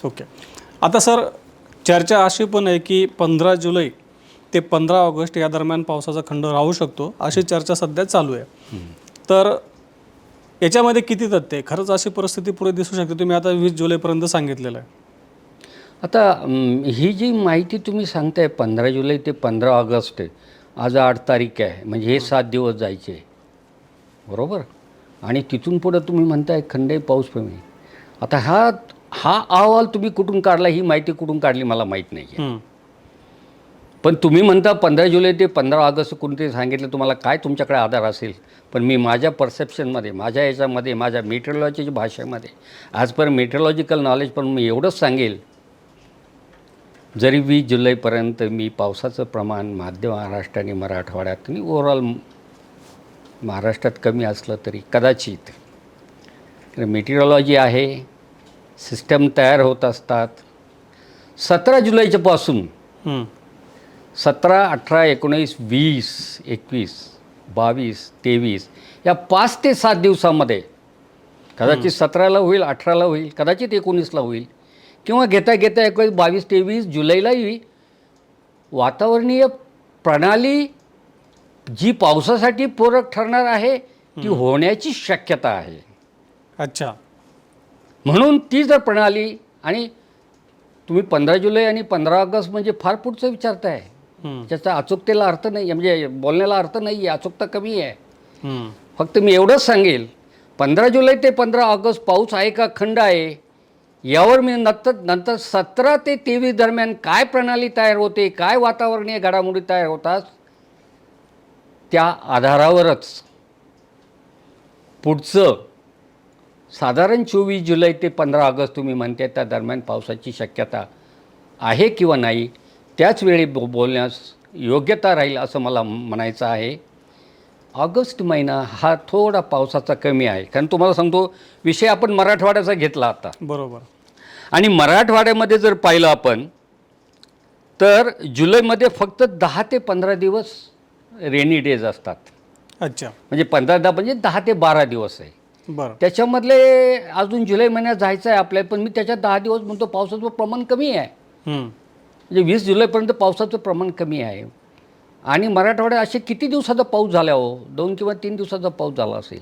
Okay. आता sir चर्चा अशी पण आहे की 15 जुलै ते 15 ऑगस्ट या दरम्यान पावसाचा खंड राहू शकतो अशी चर्चा सध्या चालू आहे. तर याच्यामध्ये किती तथ्य आहे? खरंच अशी परिस्थिती पुढे दिसू शकते? तुम्ही आता 20 जुलैपर्यंत सांगितलेलं आहे. आता ही जी माहिती तुम्ही सांगताय 15 जुलै ते 15 ऑगस्ट आहे, आज 8 तारीख आहे, म्हणजे हे 7 दिवस जायचे, बरोबर. आणि तिथून पुढं तुम्ही म्हणताय खंडे पाऊस कमी. आता हा हा अहवाल तुम्ही कुठून काढला, ही माहिती कुठून काढली मला माहीत नाही आहे. पण तुम्ही म्हणता 15 जुलै ते 15 ऑगस्ट कोणते सांगितलं, तुम्हाला काय तुमच्याकडे आधार असेल. पण मी माझ्या परसेप्शनमध्ये, माझ्या याच्यामध्ये, माझ्या मेट्रोलॉजीच्या भाषेमध्ये, ॲज पर मेट्रोलॉजिकल नॉलेज पण मी एवढंच सांगेल, जरी 20 जुलैपर्यंत मी पावसाचं प्रमाण मध्य महाराष्ट्र आणि मराठवाड्यात आणि ओव्हरऑल महाराष्ट्रात कमी असलं तरी कदाचित, मेट्रोलॉजी आहे, सिस्टम तयार होत असतात. 17 जुलैच्यापासून 17, 18, 19, 20, 21, 22, 23 या 5 ते 7 दिवसामध्ये, कदाचित 17ला होईल, 18ला होईल, कदाचित 19ला होईल, किंवा घेता घेता 21, 22, 23 जुलैलाही वातावरणीय प्रणाली जी पावसासाठी पूरक ठरणार आहे ती होण्याची शक्यता आहे. अच्छा. म्हणून ती जर प्रणाली, आणि तुम्ही 15 जुलै आणि 15 ऑगस्ट म्हणजे फार पुढचं विचारताय, त्याचा अचूकतेला अर्थ नाही, म्हणजे बोलण्याला अर्थ नाही आहे, अचूकता कमी आहे. फक्त मी एवढंच सांगेल, 15 जुलै ते 15 ऑगस्ट पाऊस आहे का खंड आहे यावर मी नंतर 17 ते 23 दरम्यान काय प्रणाली तयार होते, काय वातावरणीय घडामोडी तयार होतात, त्या आधारावरच पुढचं साधारण 24 जुलै ते 15 ऑगस्ट तुम्ही म्हणते त्या दरम्यान पावसाची शक्यता आहे किंवा नाही, त्याच वेळी बोलण्यास योग्यता राहील असं मला म्हणायचं आहे. ऑगस्ट महिना हा थोडा पावसाचा कमी आहे, कारण तुम्हाला सांगतो, विषय आपण मराठवाड्याचा घेतला आता, बरोबर. आणि मराठवाड्यामध्ये जर पाहिलं आपण तर जुलैमध्ये फक्त 10 ते 15 दिवस रेनी डेज असतात. अच्छा. म्हणजे 15 म्हणजे 10 ते 12 दिवस आहे. बरं. त्याच्यामधले अजून जुलै महिन्यात जायचं आहे आपल्याला, पण मी त्याच्यात 10 दिवस म्हणतो पावसाचं प्रमाण कमी आहे. म्हणजे 20 जुलैपर्यंत पावसाचं प्रमाण कमी आहे. आणि मराठवाड्यात असे किती दिवसाचा पाऊस झाला हो, 2 किंवा 3 दिवसाचा पाऊस झाला असेल.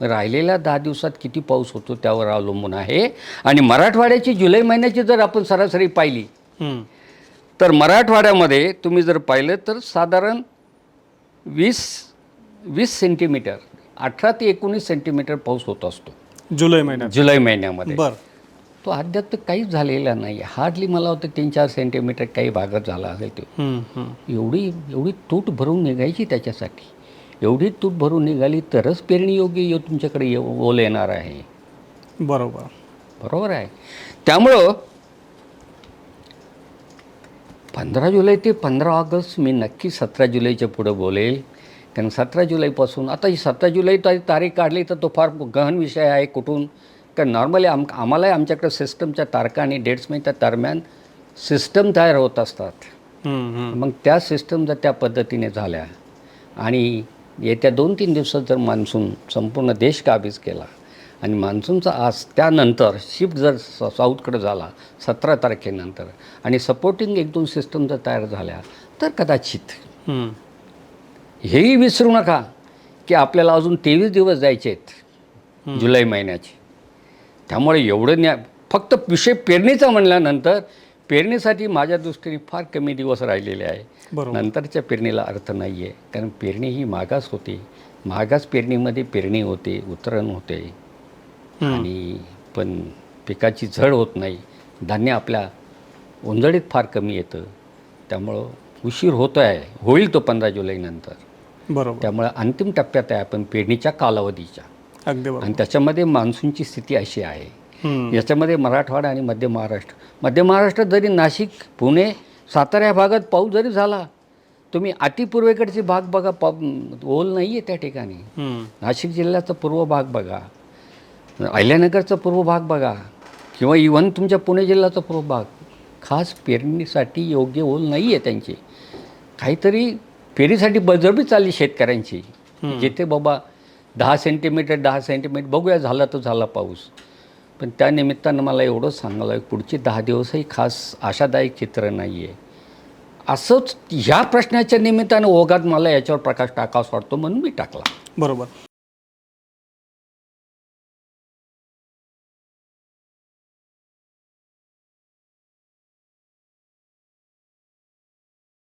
राहिलेल्या 10 दिवसात किती पाऊस होतो त्यावर अवलंबून आहे. आणि मराठवाड्याची जुलै महिन्याची जर आपण सरासरी पाहिली तर मराठवाड्यामध्ये तुम्ही जर पाहिलं तर साधारण 20 सेंटीमीटर, 18 ते 19 सेंटीमीटर पाऊस होत असतो जुलै महिन्यामध्ये. बरं. तो अद्याप तर काहीच झालेला नाही, हार्डली मला वाटतं 3-4 सेंटीमीटर काही भागात झाला असेल. तो एवढी तूट भरून निघायची त्याच्यासाठी, एवढी तूट भरून निघाली तरच पेरणी योग्य तुमच्याकडे ओल येणार आहे. बरोबर आहे. त्यामुळं 15 जुलै ते 15 ऑगस्ट मी नक्की 17 जुलैच्या पुढं बोलेल, कारण 17 जुलैपासून, आता ही 17 जुलै तारीख काढली तर तो फार गहन विषय आहे कुठून, कारण नॉर्मली आम्हालाही आमच्याकडे सिस्टमच्या तारखा आणि डेट्स त्या दरम्यान सिस्टम तयार होत असतात. मग त्या सिस्टम जर त्या पद्धतीने झाल्या आणि येत्या 2-3 दिवसात जर मान्सून संपूर्ण देश काबीज केला आणि मान्सूनचा आज त्यानंतर शिफ्ट जर साऊथकडे झाला 17 तारखेनंतर, आणि सपोर्टिंग 1-2 सिस्टम जर तयार झाल्या तर कदाचित, हेही विसरू नका की आपल्याला अजून 23 दिवस जायचे आहेत जुलै महिन्याचे. त्यामुळे एवढं फक्त विषय पेरणीचा म्हणल्यानंतर पेरणीसाठी माझ्या दृष्टीने फार कमी दिवस राहिलेले आहे. नंतरच्या पेरणीला अर्थ नाही आहे, कारण पेरणी ही मागास होते, मागास पेरणीमध्ये पेरणी होते, उतरण होते, आणि पण पिकाची झड होत नाही, धान्य आपल्या उंजळीत फार कमी येतं. त्यामुळं उशीर होतो आहे, होईल तो 15 जुलैनंतर. बरोबर. त्यामुळे अंतिम टप्प्यात आहे आपण पेरणीच्या कालावधीच्या. अगदी बरोबर. आणि त्याच्यामध्ये मान्सूनची स्थिती अशी आहे, याच्यामध्ये मराठवाडा आणि मध्य महाराष्ट्रात जरी नाशिक, पुणे, सातारा या भागात पाऊस जरी झाला, तुम्ही अतिपूर्वेकडचे भाग बघा, ओल नाही आहे त्या ठिकाणी. नाशिक जिल्ह्याचा पूर्व भाग बघा, अहिल्यानगरचा पूर्व भाग बघा, किंवा इव्हन तुमच्या पुणे जिल्ह्याचा पूर्व भाग, खास पेरणीसाठी योग्य ओल नाही आहे त्यांची. काहीतरी पेरणीसाठी बळजबरी चालली पण त्या निमित्तानं मला एवढंच सांगायला पुढची 10 दिवसही खास आशादायक चित्र नाही आहे. असंच ह्या प्रश्नाच्या निमित्तानं ओघात मला याच्यावर प्रकाश टाकावासा वाटतो म्हणून मी टाकला. बरोबर.